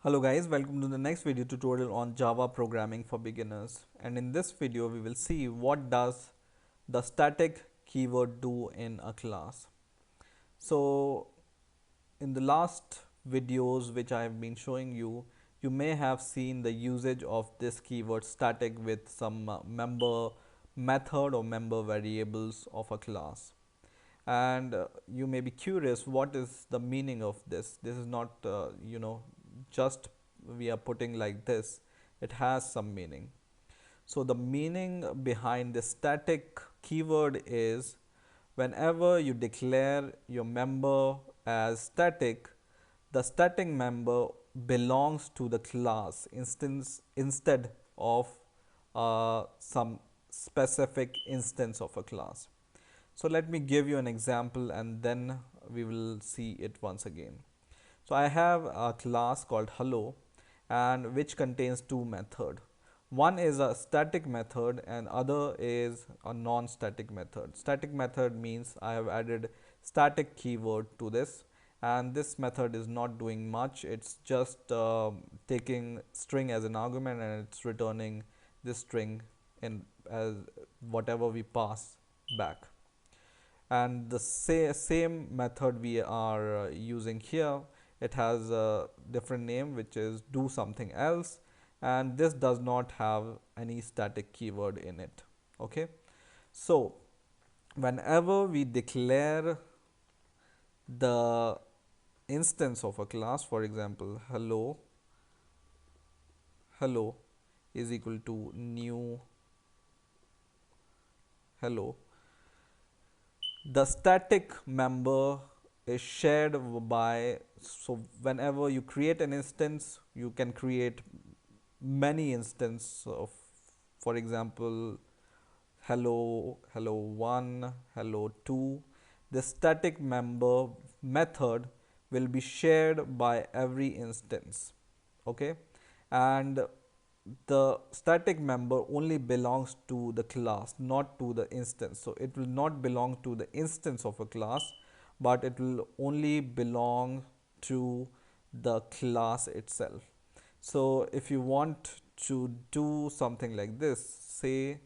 Hello guys, welcome to the next video tutorial on Java programming for beginners. And in this video we will see what does the static keyword do in a class. So in the last videos which I have been showing you, you may have seen the usage of this keyword static with some member method or member variables of a class. And you may be curious, what is the meaning of this is not just we are putting like this. It has some meaning. So the meaning behind the static keyword is whenever you declare your member as static, the static member belongs to the class instance instead of some specific instance of a class. So let me give you an example and then we will see it once again. So I have a class called hello and which contains two methods. One is a static method and other is a non-static method. Static method means I have added static keyword to this, and this method is not doing much. It's just taking string as an argument and it's returning this string in as whatever we pass back. And the same method we are using here, it has a different name which is do something else, and this does not have any static keyword in it. Okay, so whenever we declare the instance of a class, for example hello is equal to new hello, the static member is shared by, so whenever you create an instance you can create many instances of, for example, hello 1, hello 2. The static member method will be shared by every instance. Okay, and the static member only belongs to the class, not to the instance. So it will not belong to the instance of a class, but it will only belong to the class itself. So if you want to do something like this, say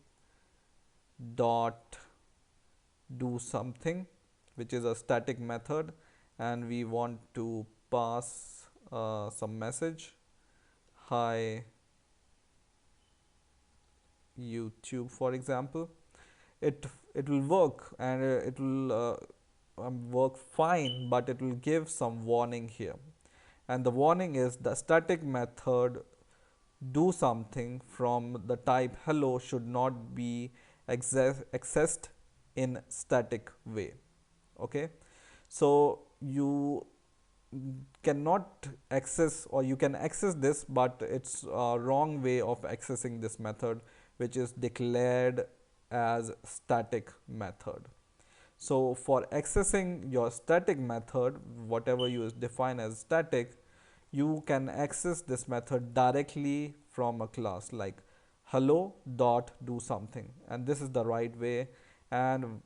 dot do something, which is a static method, and we want to pass some message, hi YouTube, for example, it will work, and it will work fine, but it will give some warning here. And the warning is the static method do something from the type hello should not be accessed in static way. Okay, so you cannot access, or you can access this, but it's a wrong way of accessing this method, which is declared as static method. So for accessing your static method, whatever you define as static, you can access this method directly from a class like hello dot do something, and this is the right way. And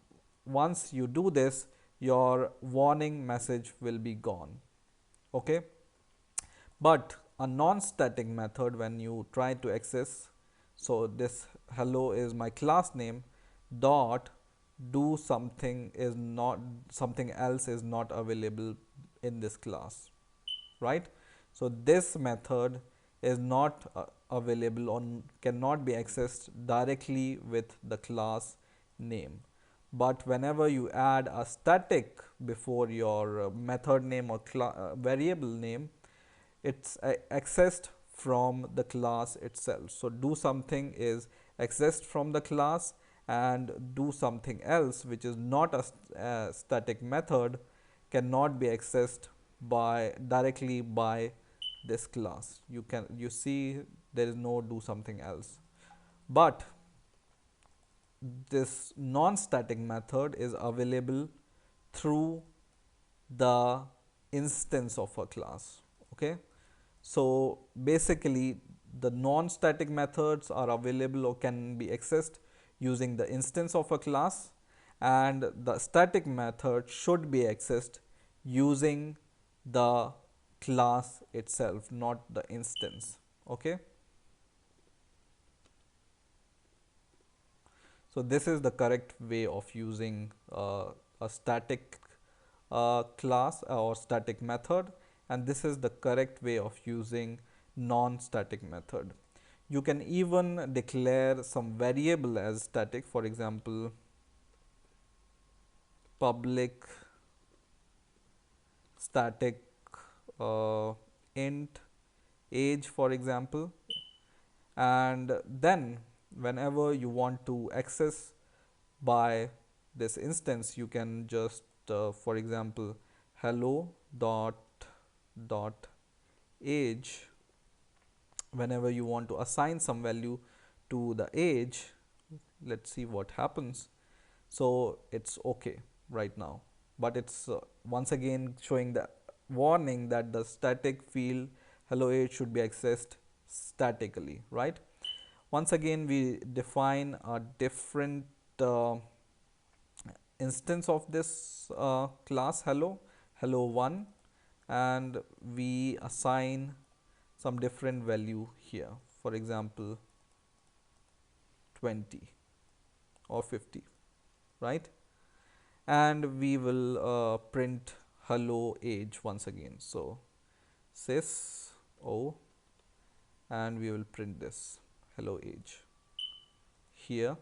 once you do this, your warning message will be gone. Okay, but a non-static method, when you try to access, so this hello is my class name dot do something is not, something else is not available in this class, right? So this method is not available or cannot be accessed directly with the class name. But whenever you add a static before your method name or variable name, it's accessed from the class itself. So do something is accessed from the class, and do something else, which is not a static method, cannot be accessed by directly by this class. You see there is no do something else. But this non-static method is available through the instance of a class. Okay, so basically the non-static methods are available or can be accessed using the instance of a class, and the static method should be accessed using the class itself, not the instance. Okay, so this is the correct way of using a static class or static method, and this is the correct way of using non-static method. You can even declare some variable as static, for example public static uh, int age, for example, and then whenever you want to access by this instance, you can just for example hello dot age. Whenever you want to assign some value to the age, let's see what happens. So it's okay right now, but it's once again showing the warning that the static field hello age should be accessed statically, right? Once again we define a different instance of this class hello1, and we assign some different value here, for example 20 or 50, right? And we will print hello age once again. So sys o, and we will print this hello age here,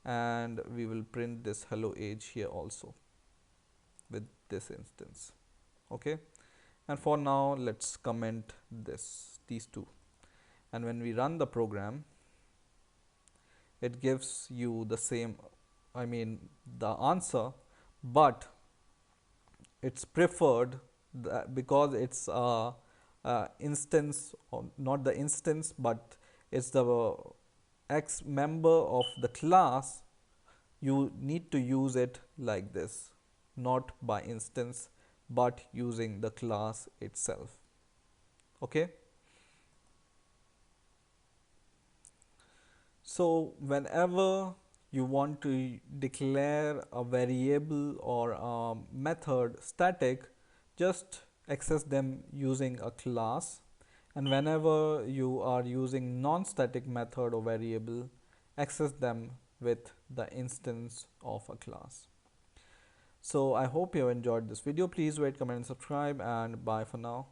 and we will print this hello age here also with this instance. Okay, and for now let's comment these two, and when we run the program, it gives you the same, I mean the answer, but it's preferred because it's instance, or not the instance, but it's the x member of the class. You need to use it like this, not by instance but using the class itself. Okay, so whenever you want to declare a variable or a method static, just access them using a class, and whenever you are using non-static method or variable, access them with the instance of a class. So I hope you have enjoyed this video. Please rate, comment and subscribe, and bye for now.